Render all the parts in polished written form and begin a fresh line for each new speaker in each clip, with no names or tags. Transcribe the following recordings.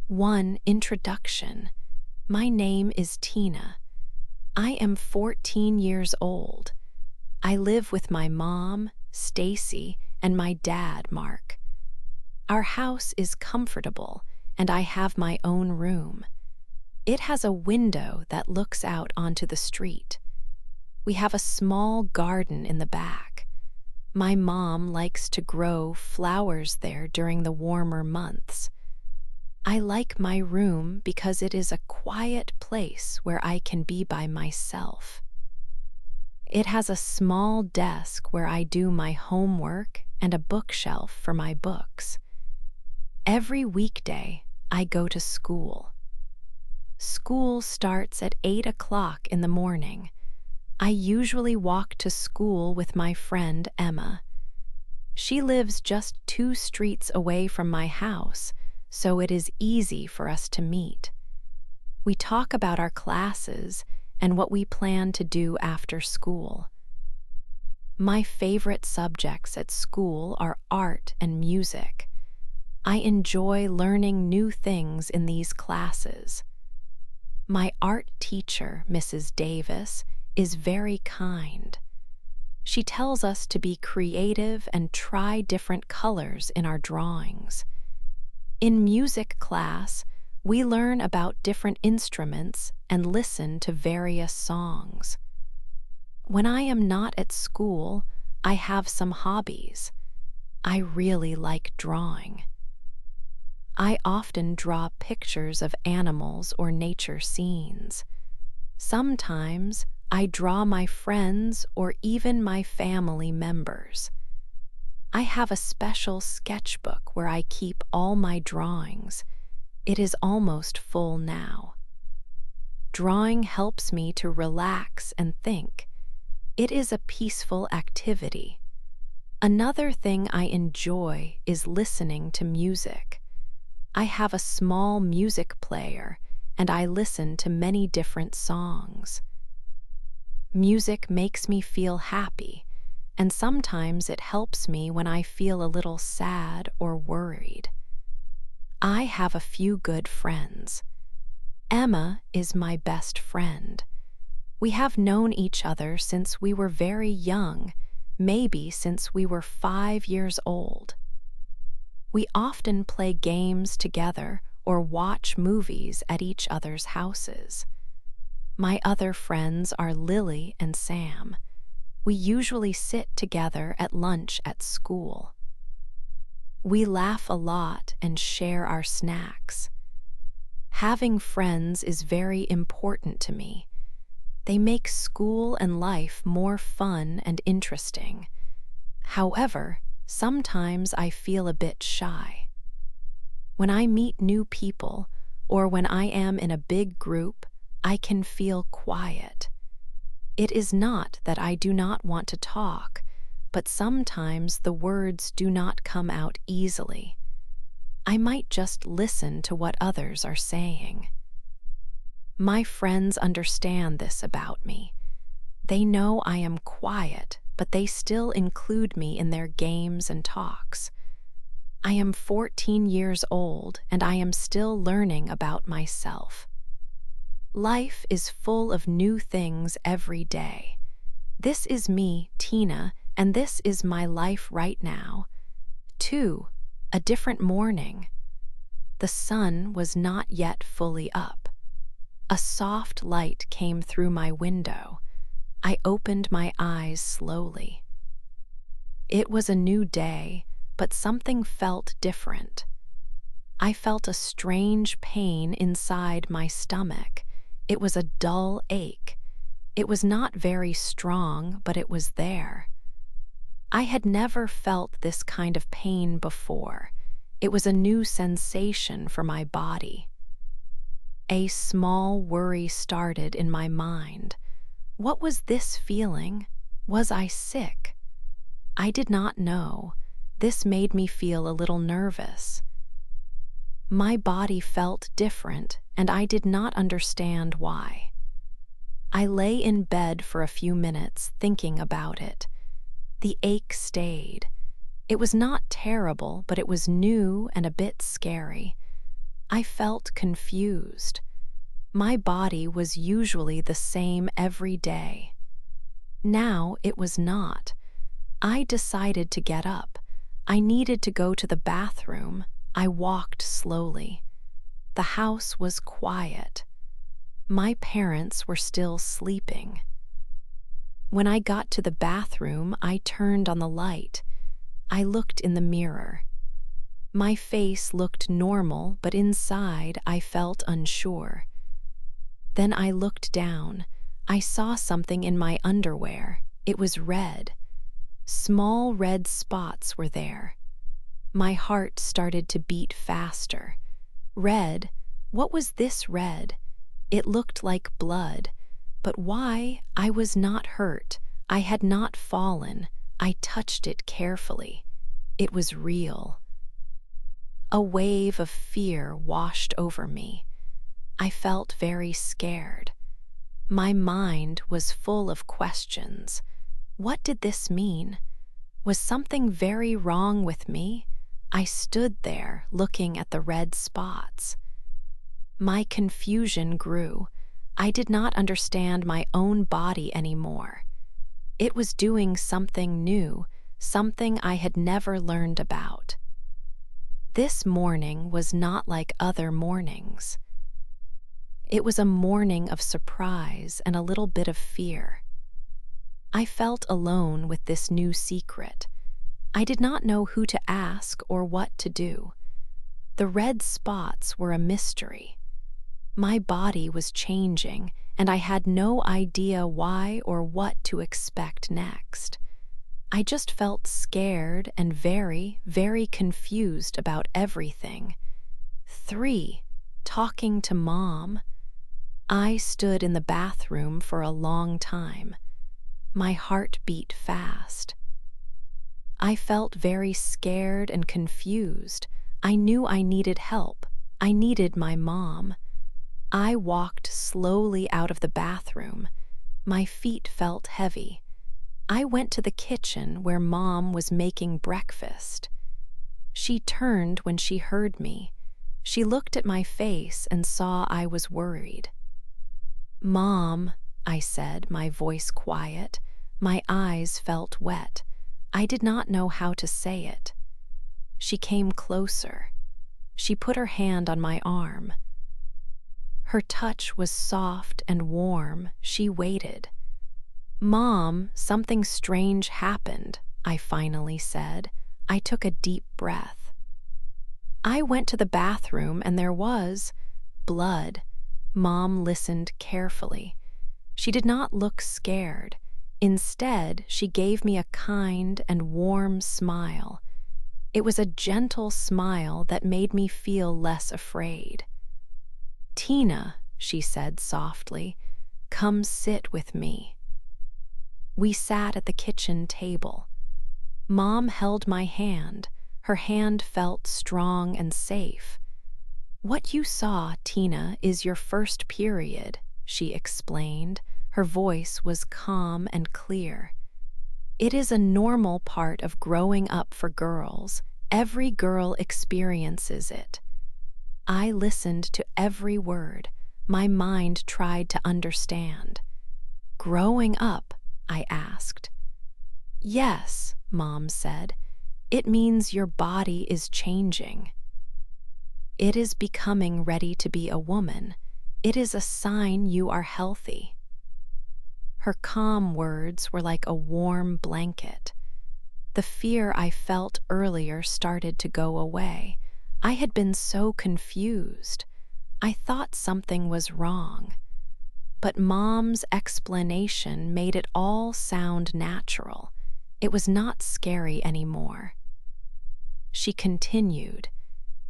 1. Introduction. My name is Tina. I am 14 years old. I live with my mom, Stacy, and my dad, Mark. Our house is comfortable, and I have my own room. It has a window that looks out onto the street. We have a small garden in the back. My mom likes to grow flowers there during the warmer months. I like my room because it is a quiet place where I can be by myself. It has a small desk where I do my homework and a bookshelf for my books. Every weekday, I go to school. School starts at 8 o'clock in the morning. I usually walk to school with my friend Emma. She lives just 2 streets away from my house, so it is easy for us to meet. We talk about our classes and what we plan to do after school. My favorite subjects at school are art and music. I enjoy learning new things in these classes. My art teacher, Mrs. Davis, is very kind. She tells us to be creative and try different colors in our drawings. In music class, we learn about different instruments and listen to various songs. When I am not at school, I have some hobbies. I really like drawing. I often draw pictures of animals or nature scenes. Sometimes I draw my friends or even my family members. I have a special sketchbook where I keep all my drawings. It is almost full now. Drawing helps me to relax and think. It is a peaceful activity. Another thing I enjoy is listening to music. I have a small music player, and I listen to many different songs. Music makes me feel happy, and sometimes it helps me when I feel a little sad or worried. I have a few good friends. Emma is my best friend. We have known each other since we were very young, maybe since we were 5 years old. We often play games together or watch movies at each other's houses. My other friends are Lily and Sam. We usually sit together at lunch at school. We laugh a lot and share our snacks. Having friends is very important to me. They make school and life more fun and interesting. However, sometimes I feel a bit shy. When I meet new people, or when I am in a big group, I can feel quiet. It is not that I do not want to talk, but sometimes the words do not come out easily. I might just listen to what others are saying. My friends understand this about me. They know I am quiet, but they still include me in their games and talks. I am 14 years old, and I am still learning about myself. Life is full of new things every day. This is me, Tina, and this is my life right now. 2. A different morning. The sun was not yet fully up. A soft light came through my window. I opened my eyes slowly. It was a new day, but something felt different. I felt a strange pain inside my stomach. It was a dull ache. It was not very strong, but it was there. I had never felt this kind of pain before. It was a new sensation for my body. A small worry started in my mind. What was this feeling? Was I sick? I did not know. This made me feel a little nervous. My body felt different, and I did not understand why. I lay in bed for a few minutes thinking about it. The ache stayed. It was not terrible, but it was new and a bit scary. I felt confused. My body was usually the same every day. Now it was not. I decided to get up. I needed to go to the bathroom. I walked slowly. The house was quiet. My parents were still sleeping. When I got to the bathroom, I turned on the light. I looked in the mirror. My face looked normal, but inside I felt unsure. Then I looked down. I saw something in my underwear. It was red. Small red spots were there. My heart started to beat faster. Red? What was this red? It looked like blood. But why? I was not hurt. I had not fallen. I touched it carefully. It was real. A wave of fear washed over me. I felt very scared. My mind was full of questions. What did this mean? Was something very wrong with me? I stood there looking at the red spots. My confusion grew. I did not understand my own body anymore. It was doing something new, something I had never learned about. This morning was not like other mornings. It was a morning of surprise and a little bit of fear. I felt alone with this new secret. I did not know who to ask or what to do. The red spots were a mystery. My body was changing, and I had no idea why or what to expect next. I just felt scared and very, very confused about everything. 3. Talking to Mom. I stood in the bathroom for a long time. My heart beat fast. I felt very scared and confused. I knew I needed help. I needed my mom. I walked slowly out of the bathroom. My feet felt heavy. I went to the kitchen where Mom was making breakfast. She turned when she heard me. She looked at my face and saw I was worried. "Mom," I said, my voice quiet. My eyes felt wet. I did not know how to say it. She came closer. She put her hand on my arm. Her touch was soft and warm. She waited. "Mom, something strange happened," I finally said. I took a deep breath. I went to the bathroom and there was blood. Mom listened carefully. She did not look scared. Instead, she gave me a kind and warm smile. It was a gentle smile that made me feel less afraid. "Tina," she said softly, "come sit with me." We sat at the kitchen table. Mom held my hand. Her hand felt strong and safe. "What you saw, Tina, is your first period," she explained. Her voice was calm and clear. "It is a normal part of growing up for girls. Every girl experiences it." I listened to every word. My mind tried to understand. "Growing up?" I asked. "Yes," Mom said. "It means your body is changing. It is becoming ready to be a woman. It is a sign you are healthy." Her calm words were like a warm blanket. The fear I felt earlier started to go away. I had been so confused. I thought something was wrong. But Mom's explanation made it all sound natural. It was not scary anymore. She continued,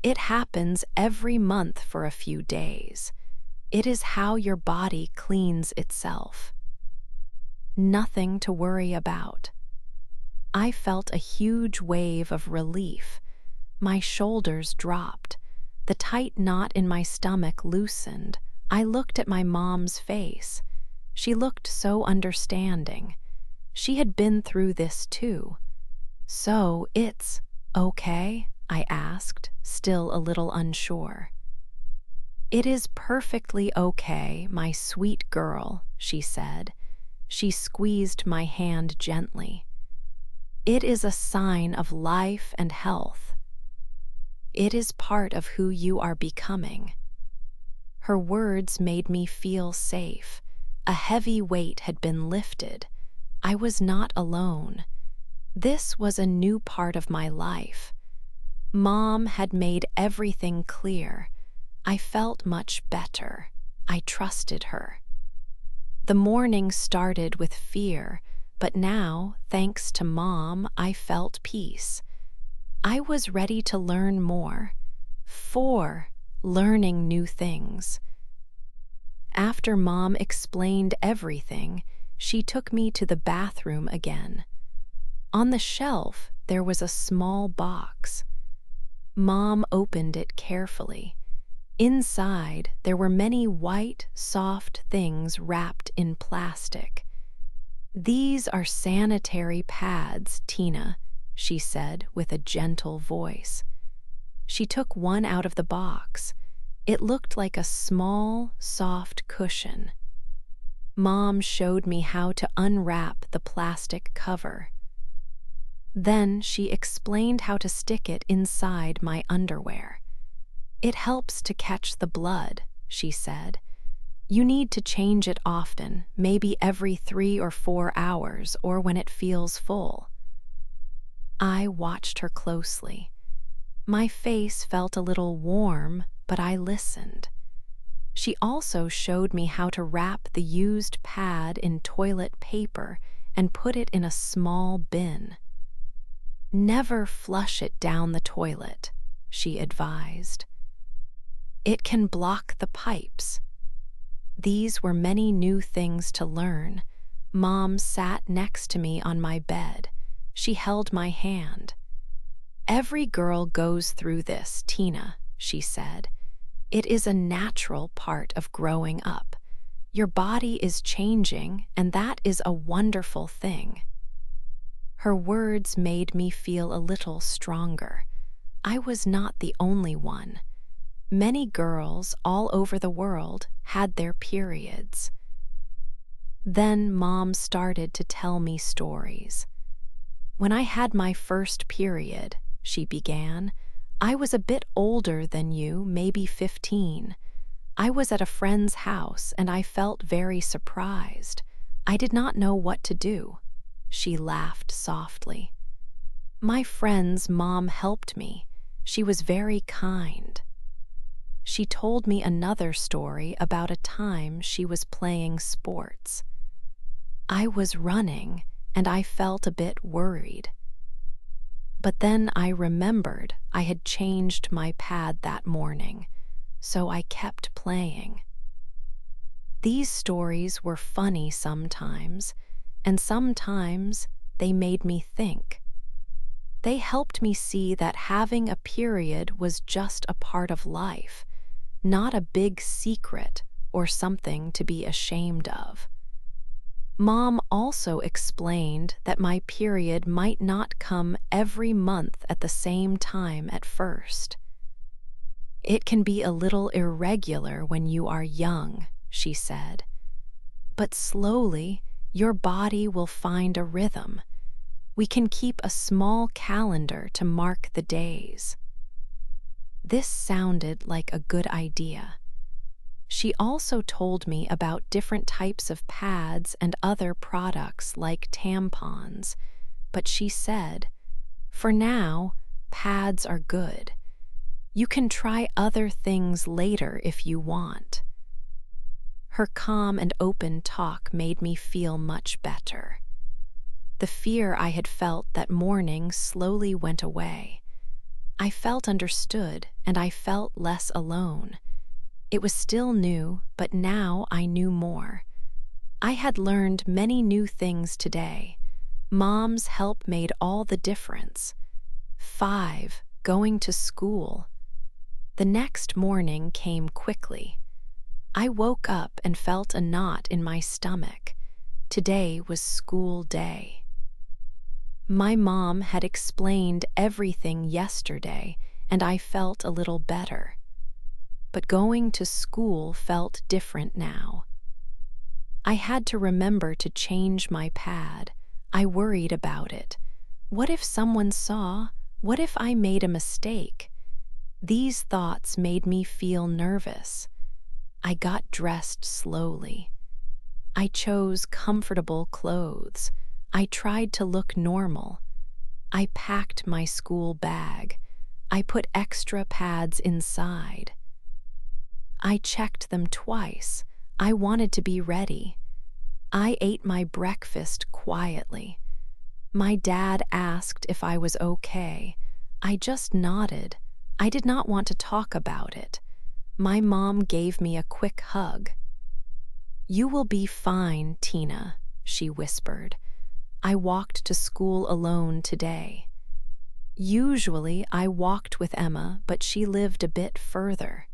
"It happens every month for a few days. It is how your body cleans itself. Nothing to worry about." I felt a huge wave of relief. My shoulders dropped. The tight knot in my stomach loosened. I looked at my mom's face. She looked so understanding. She had been through this too. "So it's okay?" I asked, still a little unsure. "It is perfectly okay, my sweet girl," she said. She squeezed my hand gently. "It is a sign of life and health. It is part of who you are becoming." Her words made me feel safe. A heavy weight had been lifted. I was not alone. This was a new part of my life. Mom had made everything clear. I felt much better. I trusted her. The morning started with fear, but now, thanks to Mom, I felt peace. I was ready to learn more. For learning new things. After Mom explained everything, she took me to the bathroom again. On the shelf, there was a small box. Mom opened it carefully. Inside, there were many white, soft things wrapped in plastic. "These are sanitary pads, Tina," she said with a gentle voice. She took one out of the box. It looked like a small, soft cushion. Mom showed me how to unwrap the plastic cover. Then she explained how to stick it inside my underwear. "It helps to catch the blood," she said. "You need to change it often, maybe every 3 or 4 hours or when it feels full." I watched her closely. My face felt a little warm, but I listened. She also showed me how to wrap the used pad in toilet paper and put it in a small bin. "Never flush it down the toilet," she advised. "It can block the pipes." These were many new things to learn. Mom sat next to me on my bed. She held my hand. "Every girl goes through this, Tina," she said. "It is a natural part of growing up. Your body is changing, and that is a wonderful thing." Her words made me feel a little stronger. I was not the only one. Many girls all over the world had their periods. Then Mom started to tell me stories. "When I had my first period," she began, "I was a bit older than you, maybe 15. I was at a friend's house and I felt very surprised. I did not know what to do." She laughed softly. "My friend's mom helped me. She was very kind." She told me another story about a time she was playing sports. "I was running and I felt a bit worried. But then I remembered I had changed my pad that morning, so I kept playing." These stories were funny sometimes, and sometimes they made me think. They helped me see that having a period was just a part of life, not a big secret or something to be ashamed of. Mom also explained that my period might not come every month at the same time at first. "It can be a little irregular when you are young," she said. "But slowly, your body will find a rhythm. We can keep a small calendar to mark the days." This sounded like a good idea. She also told me about different types of pads and other products like tampons, but she said, "For now, pads are good. You can try other things later if you want." Her calm and open talk made me feel much better. The fear I had felt that morning slowly went away. I felt understood and I felt less alone. It was still new, but now I knew more. I had learned many new things today. Mom's help made all the difference. 5. Going to school. The next morning came quickly. I woke up and felt a knot in my stomach. Today was school day. My mom had explained everything yesterday, and I felt a little better. but going to school felt different now. I had to remember to change my pad. I worried about it. What if someone saw? What if I made a mistake? These thoughts made me feel nervous. I got dressed slowly. I chose comfortable clothes. I tried to look normal. I packed my school bag. I put extra pads inside. I checked them twice. I wanted to be ready. I ate my breakfast quietly. My dad asked if I was okay. I just nodded. I did not want to talk about it. My mom gave me a quick hug. "You will be fine, Tina," she whispered. I walked to school alone today. Usually I walked with Emma, but she lived a bit further.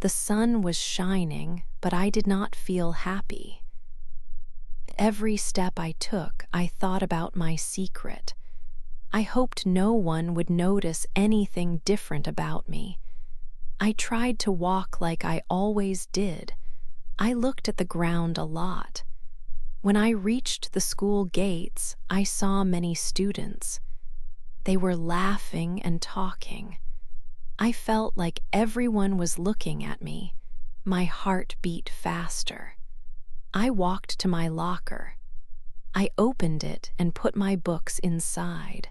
The sun was shining, but I did not feel happy. Every step I took, I thought about my secret. I hoped no one would notice anything different about me. I tried to walk like I always did. I looked at the ground a lot. When I reached the school gates, I saw many students. They were laughing and talking. I felt like everyone was looking at me. My heart beat faster. I walked to my locker. I opened it and put my books inside.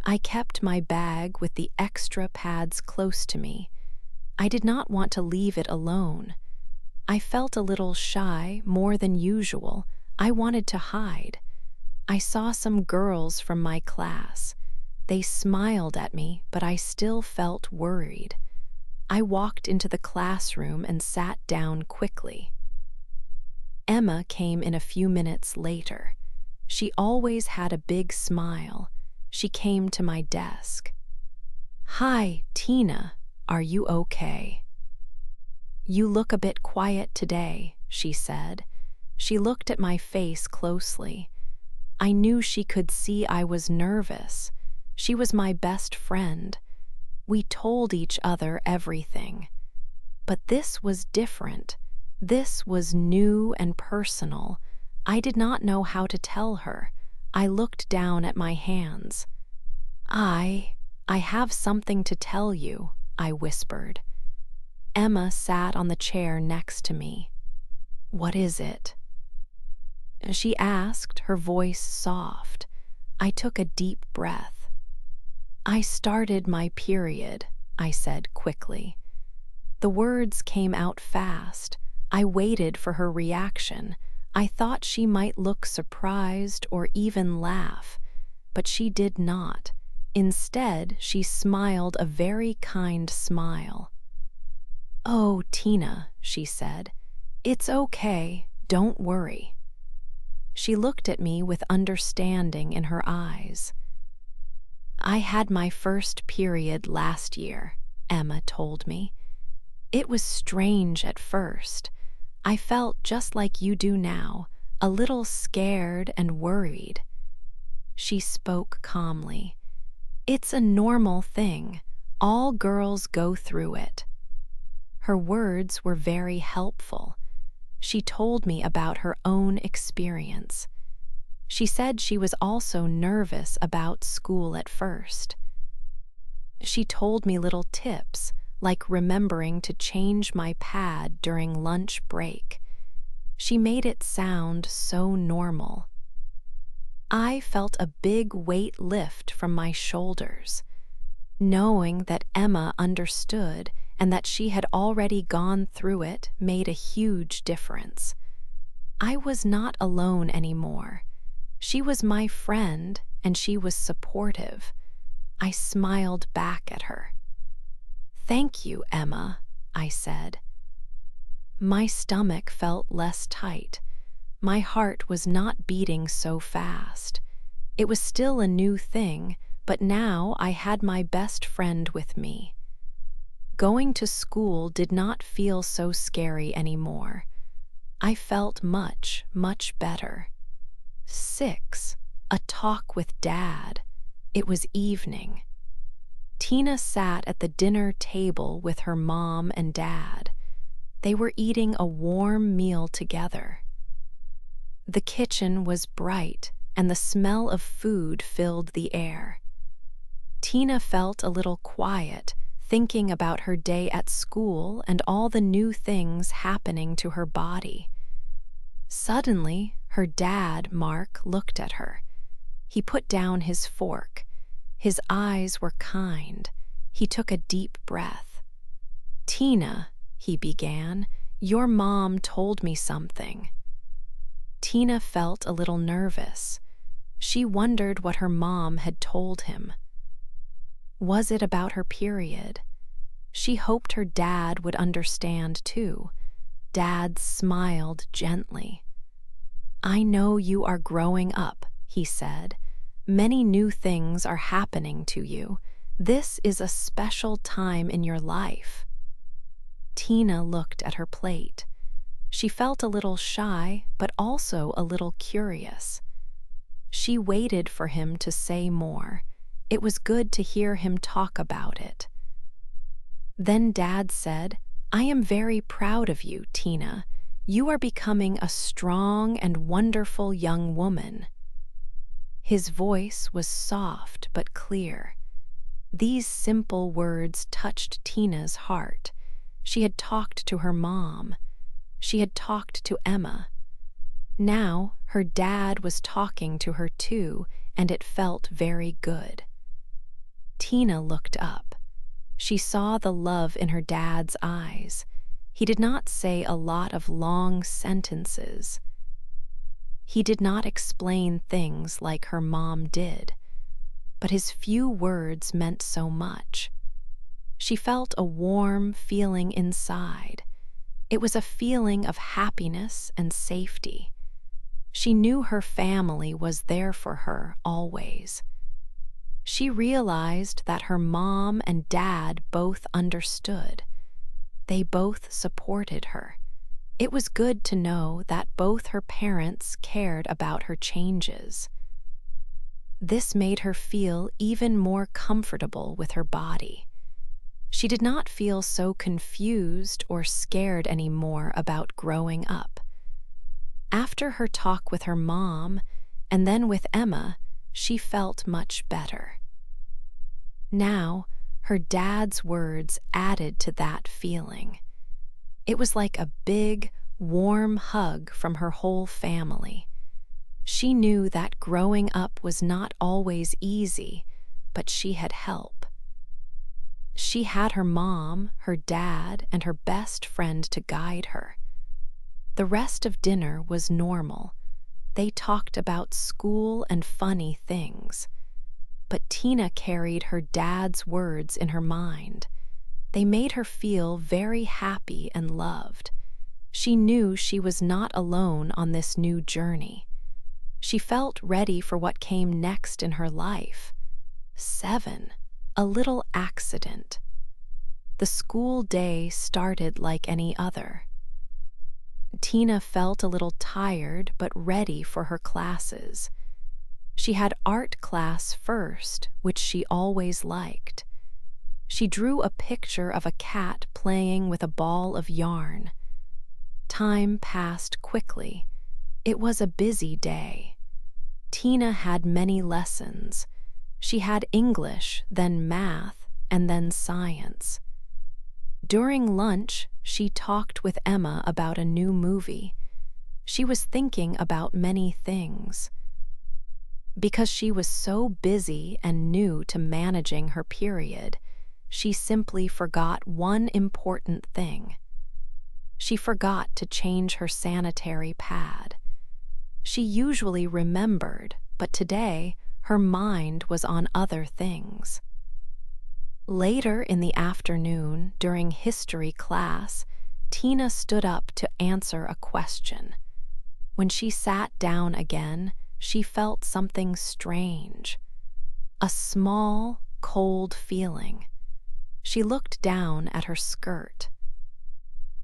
I kept my bag with the extra pads close to me. I did not want to leave it alone. I felt a little shy, more than usual. I wanted to hide. I saw some girls from my class. They smiled at me, but I still felt worried. I walked into the classroom and sat down quickly. Emma came in a few minutes later. She always had a big smile. She came to my desk. "Hi, Tina. Are you okay?" "You look a bit quiet today," she said. She looked at my face closely. I knew she could see I was nervous. She was my best friend. We told each other everything. But this was different. This was new and personal. I did not know how to tell her. I looked down at my hands. I have something to tell you," I whispered. Emma sat on the chair next to me. "What is it?" she asked, her voice soft. I took a deep breath. "I started my period," I said quickly. The words came out fast. I waited for her reaction. I thought she might look surprised or even laugh, but she did not. Instead, she smiled a very kind smile. "Oh, Tina," she said, "it's okay, don't worry." She looked at me with understanding in her eyes. "I had my first period last year," Emma told me. "It was strange at first. I felt just like you do now, a little scared and worried." She spoke calmly. "It's a normal thing. All girls go through it." Her words were very helpful. She told me about her own experience. She said she was also nervous about school at first. She told me little tips, like remembering to change my pad during lunch break. She made it sound so normal. I felt a big weight lift from my shoulders. Knowing that Emma understood and that she had already gone through it made a huge difference. I was not alone anymore. She was my friend and she was supportive. I smiled back at her. "Thank you, Emma," I said. My stomach felt less tight. My heart was not beating so fast. It was still a new thing, but now I had my best friend with me. Going to school did not feel so scary anymore. I felt much, much better. 6. A talk with Dad. It was evening. Tina sat at the dinner table with her mom and dad. They were eating a warm meal together. The kitchen was bright, and the smell of food filled the air. Tina felt a little quiet, thinking about her day at school and all the new things happening to her body. Suddenly, her dad, Mark, looked at her. He put down his fork. His eyes were kind. He took a deep breath. "Tina," he began, "your mom told me something." Tina felt a little nervous. She wondered what her mom had told him. Was it about her period? She hoped her dad would understand too. Dad smiled gently. "I know you are growing up," he said. "Many new things are happening to you. This is a special time in your life." Tina looked at her plate. She felt a little shy, but also a little curious. She waited for him to say more. It was good to hear him talk about it. Then Dad said, "I am very proud of you, Tina. You are becoming a strong and wonderful young woman." His voice was soft but clear. These simple words touched Tina's heart. She had talked to her mom. She had talked to Emma. Now her dad was talking to her too, and it felt very good. Tina looked up. She saw the love in her dad's eyes. He did not say a lot of long sentences. He did not explain things like her mom did, but his few words meant so much. She felt a warm feeling inside. It was a feeling of happiness and safety. She knew her family was there for her always. She realized that her mom and dad both understood. They both supported her. It was good to know that both her parents cared about her changes. This made her feel even more comfortable with her body. She did not feel so confused or scared anymore about growing up. After her talk with her mom, and then with Emma, she felt much better. Now, her dad's words added to that feeling. It was like a big, warm hug from her whole family. She knew that growing up was not always easy, but she had help. She had her mom, her dad, and her best friend to guide her. The rest of dinner was normal. They talked about school and funny things. But Tina carried her dad's words in her mind. They made her feel very happy and loved. She knew she was not alone on this new journey. She felt ready for what came next in her life. 7. A little accident. The school day started like any other. Tina felt a little tired but ready for her classes. She had art class first, which she always liked. She drew a picture of a cat playing with a ball of yarn. Time passed quickly. It was a busy day. Tina had many lessons. She had English, then math, and then science. During lunch, she talked with Emma about a new movie. She was thinking about many things. Because she was so busy and new to managing her period, she simply forgot one important thing. She forgot to change her sanitary pad. She usually remembered, but today her mind was on other things. Later in the afternoon, during history class, Tina stood up to answer a question. When she sat down again, she felt something strange. A small, cold feeling. She looked down at her skirt.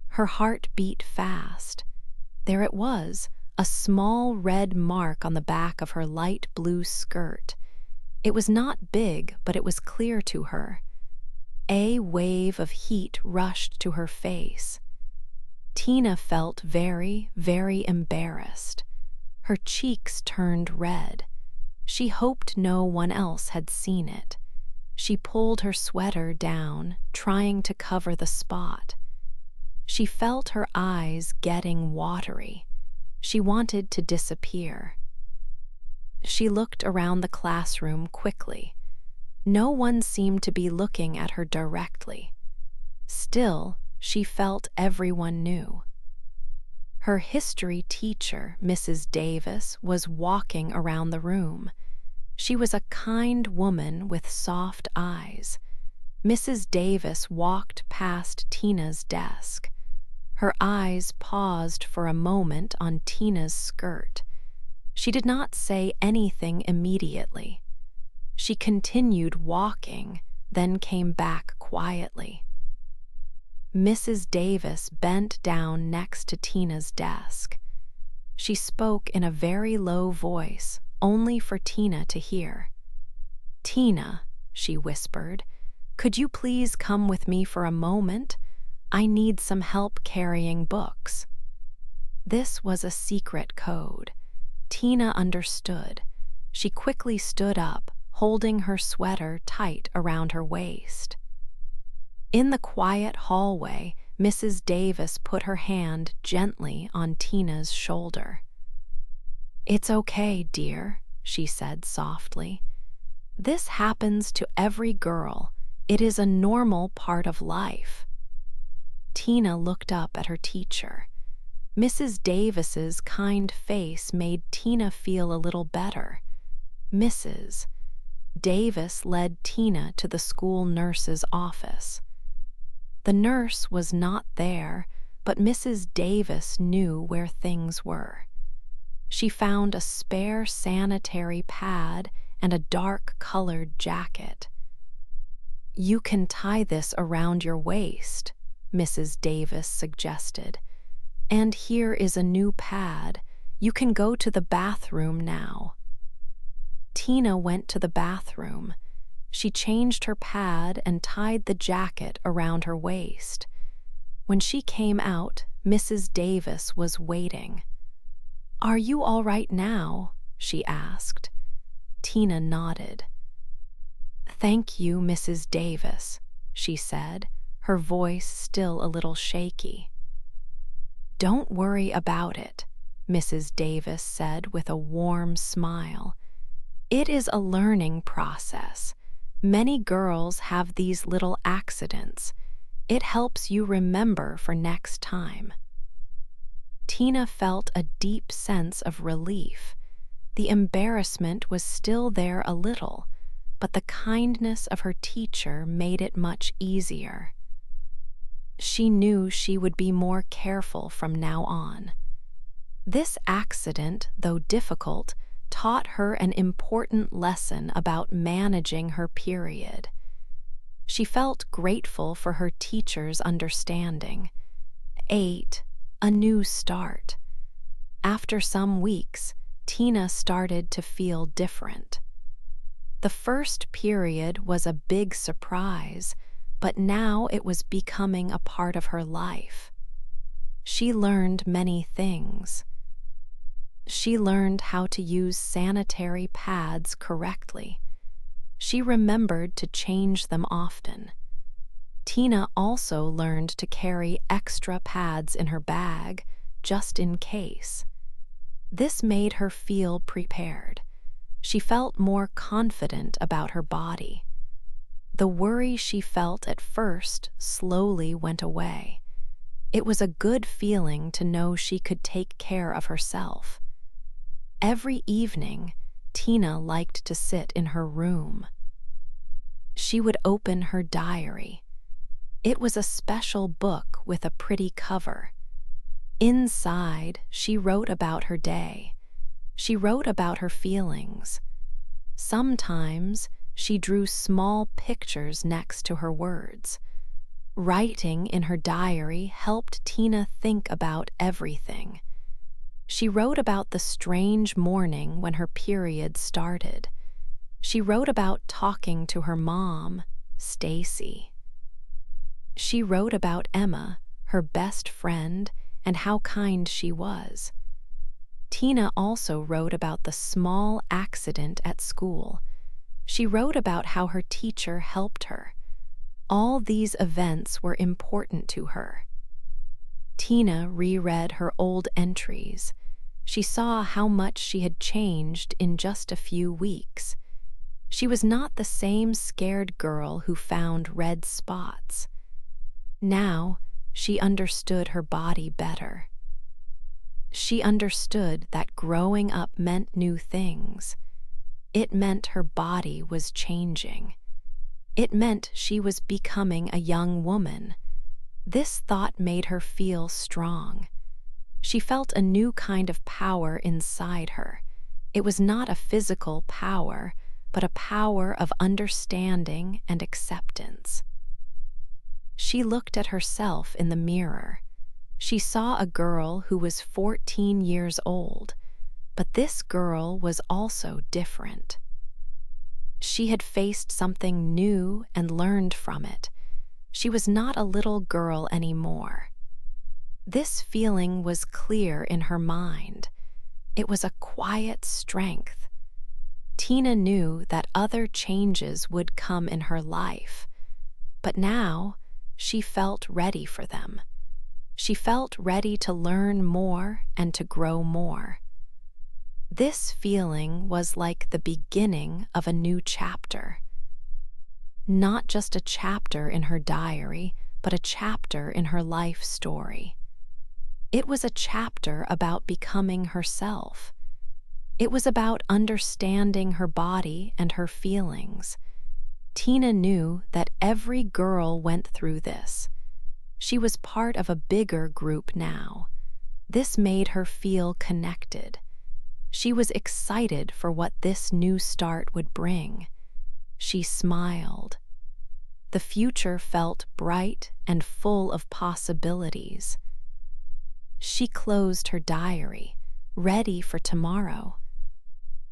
Her heart beat fast. There it was, a small red mark on the back of her light blue skirt. It was not big, but it was clear to her. A wave of heat rushed to her face. Tina felt very, very embarrassed. Her cheeks turned red. She hoped no one else had seen it. She pulled her sweater down, trying to cover the spot. She felt her eyes getting watery. She wanted to disappear. She looked around the classroom quickly. No one seemed to be looking at her directly. Still, she felt everyone knew. Her history teacher, Mrs. Davis, was walking around the room. She was a kind woman with soft eyes. Mrs. Davis walked past Tina's desk. Her eyes paused for a moment on Tina's skirt. She did not say anything immediately. She continued walking, then came back quietly. Mrs. Davis bent down next to Tina's desk. She spoke in a very low voice, only for Tina to hear. "Tina," she whispered, "could you please come with me for a moment? I need some help carrying books." This was a secret code. Tina understood. She quickly stood up, holding her sweater tight around her waist. In the quiet hallway, Mrs. Davis put her hand gently on Tina's shoulder. "It's okay, dear," she said softly. "This happens to every girl. It is a normal part of life." Tina looked up at her teacher. Mrs. Davis's kind face made Tina feel a little better. Mrs. Davis led Tina to the school nurse's office. The nurse was not there, but Mrs. Davis knew where things were. She found a spare sanitary pad and a dark-colored jacket. "You can tie this around your waist," Mrs. Davis suggested. "And here is a new pad. You can go to the bathroom now." Tina went to the bathroom. She changed her pad and tied the jacket around her waist. When she came out, Mrs. Davis was waiting. "Are you all right now?" she asked. Tina nodded. "Thank you, Mrs. Davis," she said, her voice still a little shaky. "Don't worry about it," Mrs. Davis said with a warm smile. "It is a learning process. Many girls have these little accidents. It helps you remember for next time." Tina felt a deep sense of relief. The embarrassment was still there a little, but the kindness of her teacher made it much easier. She knew she would be more careful from now on. This accident, though difficult, taught her an important lesson about managing her period. She felt grateful for her teacher's understanding. 8. A new start. After some weeks, Tina started to feel different. The first period was a big surprise, but now it was becoming a part of her life. She learned many things. She learned how to use sanitary pads correctly. She remembered to change them often. Tina also learned to carry extra pads in her bag, just in case. This made her feel prepared. She felt more confident about her body. The worry she felt at first slowly went away. It was a good feeling to know she could take care of herself. Every evening, Tina liked to sit in her room. She would open her diary. It was a special book with a pretty cover. Inside, she wrote about her day. She wrote about her feelings. Sometimes, she drew small pictures next to her words. Writing in her diary helped Tina think about everything. She wrote about the strange morning when her period started. She wrote about talking to her mom, Stacy. She wrote about Emma, her best friend, and how kind she was. Tina also wrote about the small accident at school. She wrote about how her teacher helped her. All these events were important to her. Tina reread her old entries. She saw how much she had changed in just a few weeks. She was not the same scared girl who found red spots. Now, she understood her body better. She understood that growing up meant new things. It meant her body was changing. It meant she was becoming a young woman. This thought made her feel strong. She felt a new kind of power inside her. It was not a physical power, but a power of understanding and acceptance. She looked at herself in the mirror. She saw a girl who was 14 years old, but this girl was also different. She had faced something new and learned from it. She was not a little girl anymore. This feeling was clear in her mind. It was a quiet strength. Tina knew that other changes would come in her life, but now she felt ready for them. She felt ready to learn more and to grow more. This feeling was like the beginning of a new chapter. Not just a chapter in her diary, but a chapter in her life story. It was a chapter about becoming herself. It was about understanding her body and her feelings. Tina knew that every girl went through this. She was part of a bigger group now. This made her feel connected. She was excited for what this new start would bring. She smiled. The future felt bright and full of possibilities. She closed her diary, ready for tomorrow.